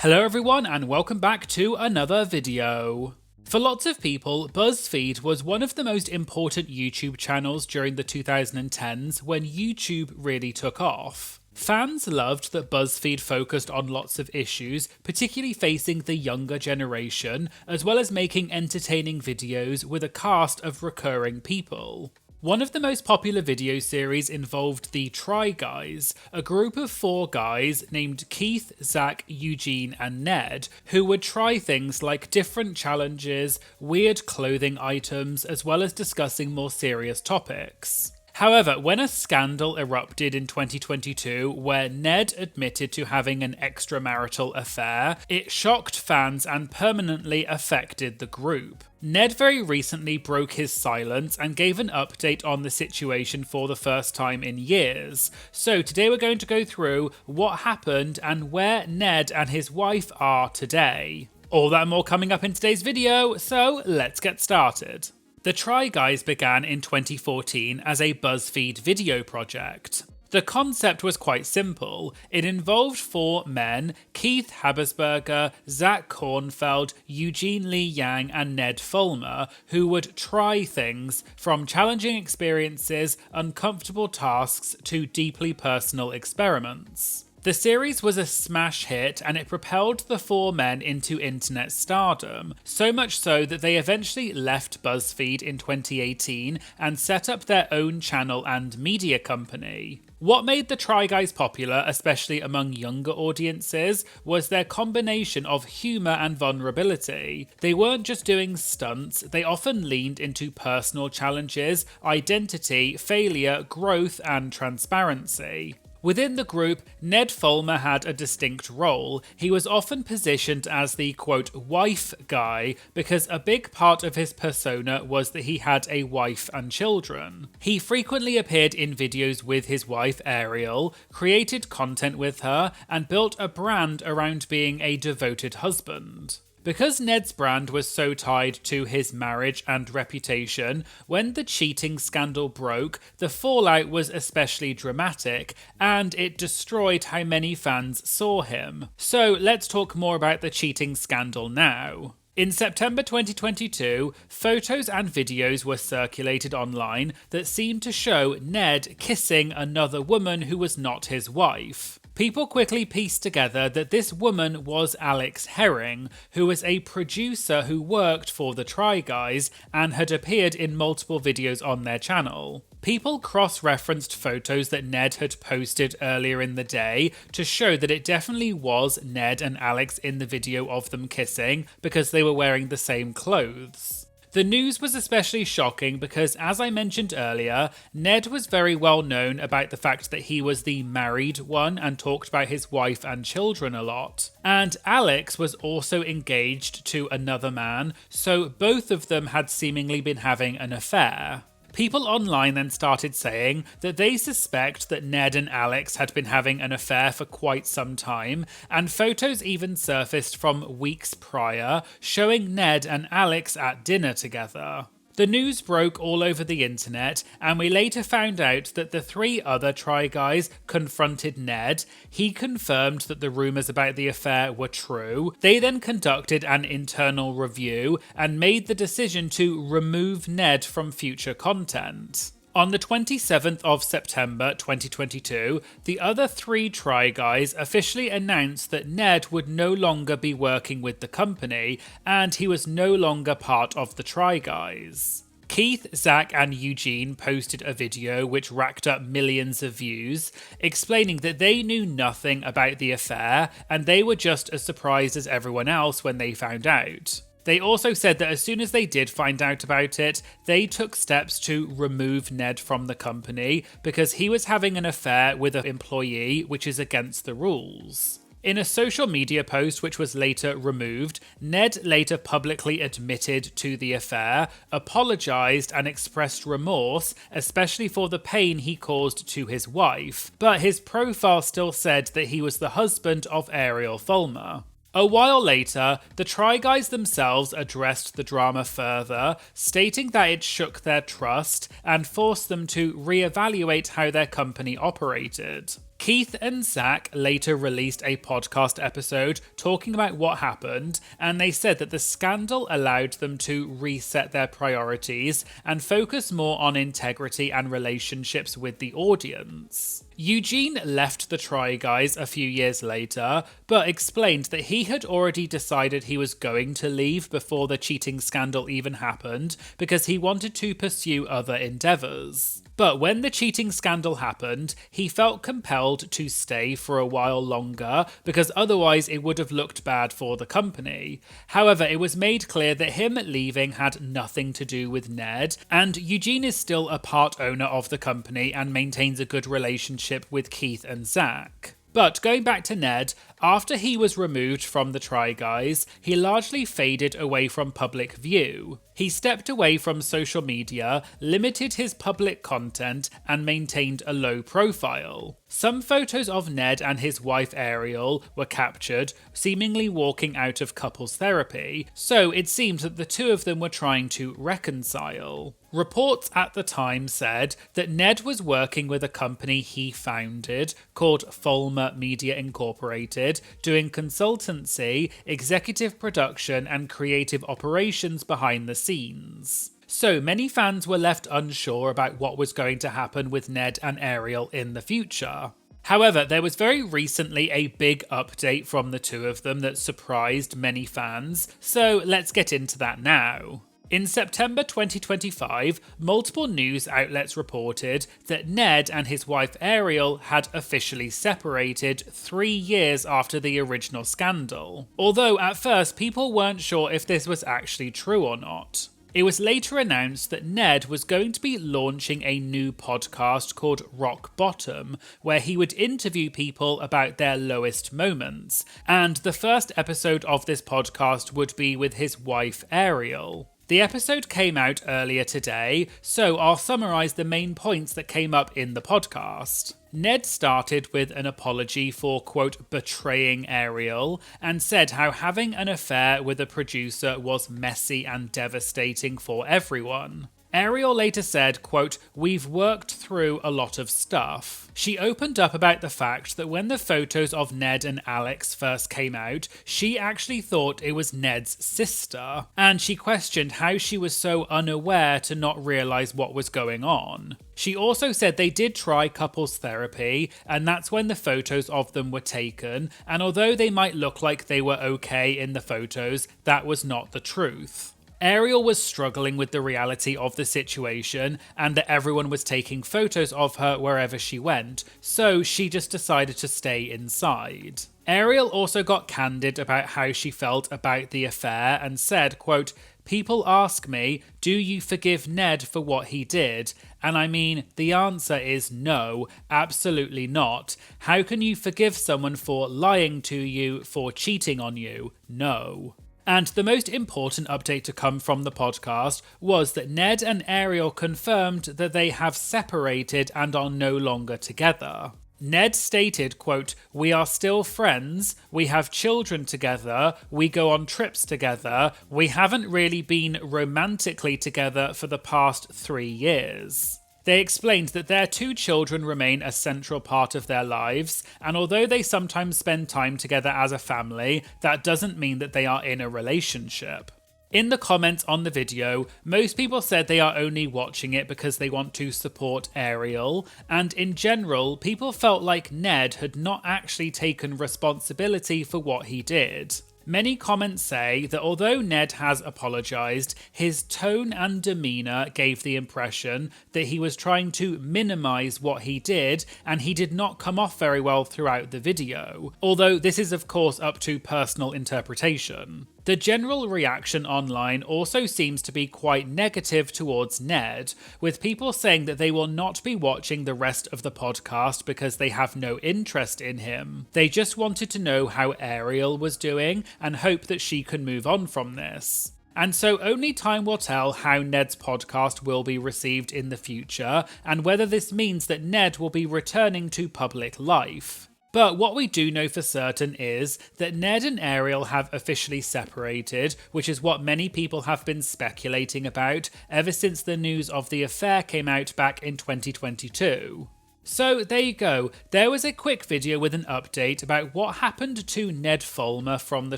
Hello everyone and welcome back to another video. For lots of people, BuzzFeed was one of the most important YouTube channels during the 2010s when YouTube really took off. Fans loved that BuzzFeed focused on lots of issues, particularly facing the younger generation, as well as making entertaining videos with a cast of recurring people. One of the most popular video series involved the Try Guys, a group of 4 guys named Keith, Zach, Eugene, and Ned, who would try things like different challenges, weird clothing items, as well as discussing more serious topics. However, when a scandal erupted in 2022 where Ned admitted to having an extramarital affair, it shocked fans and permanently affected the group. Ned very recently broke his silence and gave an update on the situation for the first time in years. So today we're going to go through what happened and where Ned and his wife are today. All that and more coming up in today's video, so let's get started. The Try Guys began in 2014 as a BuzzFeed video project. The concept was quite simple. It involved 4 men, Keith Habsburger, Zach Kornfeld, Eugene Lee Yang, and Ned Fulmer, who would try things from challenging experiences, uncomfortable tasks, to deeply personal experiments. The series was a smash hit and it propelled the 4 men into internet stardom, so much so that they eventually left BuzzFeed in 2018 and set up their own channel and media company. What made the Try Guys popular, especially among younger audiences, was their combination of humour and vulnerability. They weren't just doing stunts, they often leaned into personal challenges, identity, failure, growth, and transparency. Within the group, Ned Fulmer had a distinct role. He was often positioned as the quote wife guy because a big part of his persona was that he had a wife and children. He frequently appeared in videos with his wife Ariel, created content with her, and built a brand around being a devoted husband. Because Ned's brand was so tied to his marriage and reputation, when the cheating scandal broke, the fallout was especially dramatic, and it destroyed how many fans saw him. So let's talk more about the cheating scandal now. In September 2022, photos and videos were circulated online that seemed to show Ned kissing another woman who was not his wife. People quickly pieced together that this woman was Alex Herring, who was a producer who worked for the Try Guys and had appeared in multiple videos on their channel. People cross-referenced photos that Ned had posted earlier in the day to show that it definitely was Ned and Alex in the video of them kissing because they were wearing the same clothes. The news was especially shocking because, as I mentioned earlier, Ned was very well known about the fact that he was the married one and talked about his wife and children a lot. And Alex was also engaged to another man, so both of them had seemingly been having an affair. People online then started saying that they suspect that Ned and Alex had been having an affair for quite some time, and photos even surfaced from weeks prior showing Ned and Alex at dinner together. The news broke all over the internet, and we later found out that the 3 other Try Guys confronted Ned. He confirmed that the rumours about the affair were true. They then conducted an internal review and made the decision to remove Ned from future content. On the 27th of September 2022, the other 3 Try Guys officially announced that Ned would no longer be working with the company, and he was no longer part of the Try Guys. Keith, Zach, and Eugene posted a video which racked up millions of views, explaining that they knew nothing about the affair, and they were just as surprised as everyone else when they found out. They also said that as soon as they did find out about it, they took steps to remove Ned from the company because he was having an affair with an employee, which is against the rules. In a social media post which was later removed, Ned later publicly admitted to the affair, apologised and expressed remorse, especially for the pain he caused to his wife, but his profile still said that he was the husband of Ariel Fulmer. A while later, the Try Guys themselves addressed the drama further, stating that it shook their trust and forced them to reevaluate how their company operated. Keith and Zach later released a podcast episode talking about what happened, and they said that the scandal allowed them to reset their priorities and focus more on integrity and relationships with the audience. Eugene left the Try Guys a few years later, but explained that he had already decided he was going to leave before the cheating scandal even happened because he wanted to pursue other endeavours. But when the cheating scandal happened, he felt compelled to stay for a while longer because otherwise it would have looked bad for the company. However, it was made clear that him leaving had nothing to do with Ned, and Eugene is still a part owner of the company and maintains a good relationship with Keith and Zach. But going back to Ned, after he was removed from the Try Guys, he largely faded away from public view. He stepped away from social media, limited his public content, and maintained a low profile. Some photos of Ned and his wife Ariel were captured, seemingly walking out of couples therapy, so it seemed that the two of them were trying to reconcile. Reports at the time said that Ned was working with a company he founded called Fulmer Media Incorporated, doing consultancy, executive production, and creative operations behind the scenes. So many fans were left unsure about what was going to happen with Ned and Ariel in the future. However, there was very recently a big update from the two of them that surprised many fans, so let's get into that now. In September 2025, multiple news outlets reported that Ned and his wife Ariel had officially separated 3 years after the original scandal, although at first people weren't sure if this was actually true or not. It was later announced that Ned was going to be launching a new podcast called Rock Bottom, where he would interview people about their lowest moments, and the first episode of this podcast would be with his wife Ariel. The episode came out earlier today, so I'll summarise the main points that came up in the podcast. Ned started with an apology for, quote, betraying Ariel, and said how having an affair with a producer was messy and devastating for everyone. Ariel later said, quote, we've worked through a lot of stuff. She opened up about the fact that when the photos of Ned and Alex first came out, she actually thought it was Ned's sister, and she questioned how she was so unaware to not realise what was going on. She also said they did try couples therapy, and that's when the photos of them were taken, and although they might look like they were okay in the photos, that was not the truth. Ariel was struggling with the reality of the situation and that everyone was taking photos of her wherever she went, so she just decided to stay inside. Ariel also got candid about how she felt about the affair and said, quote, people ask me, do you forgive Ned for what he did? And I mean, the answer is no, absolutely not. How can you forgive someone for lying to you, for cheating on you? No. And the most important update to come from the podcast was that Ned and Ariel confirmed that they have separated and are no longer together. Ned stated, quote, we are still friends, we have children together, we go on trips together, we haven't really been romantically together for the past 3 years. They explained that their 2 children remain a central part of their lives, and although they sometimes spend time together as a family, that doesn't mean that they are in a relationship. In the comments on the video, most people said they are only watching it because they want to support Ariel, and in general, people felt like Ned had not actually taken responsibility for what he did. Many comments say that although Ned has apologised, his tone and demeanour gave the impression that he was trying to minimise what he did, and he did not come off very well throughout the video, although this is of course up to personal interpretation. The general reaction online also seems to be quite negative towards Ned, with people saying that they will not be watching the rest of the podcast because they have no interest in him. They just wanted to know how Ariel was doing and hope that she can move on from this. And so only time will tell how Ned's podcast will be received in the future and whether this means that Ned will be returning to public life. But what we do know for certain is that Ned and Ariel have officially separated, which is what many people have been speculating about ever since the news of the affair came out back in 2022. So there you go, there was a quick video with an update about what happened to Ned Fulmer from the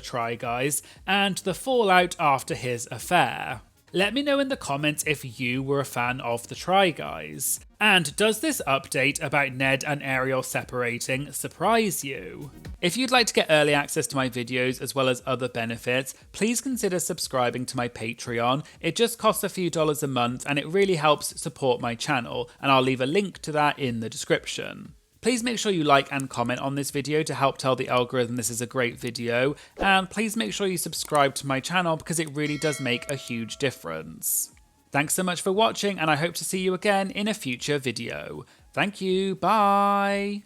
Try Guys and the fallout after his affair. Let me know in the comments if you were a fan of the Try Guys. And does this update about Ned and Ariel separating surprise you? If you'd like to get early access to my videos as well as other benefits, please consider subscribing to my Patreon. It just costs a few dollars a month and it really helps support my channel, and I'll leave a link to that in the description. Please make sure you like and comment on this video to help tell the algorithm this is a great video, and please make sure you subscribe to my channel because it really does make a huge difference. Thanks so much for watching, and I hope to see you again in a future video. Thank you, bye!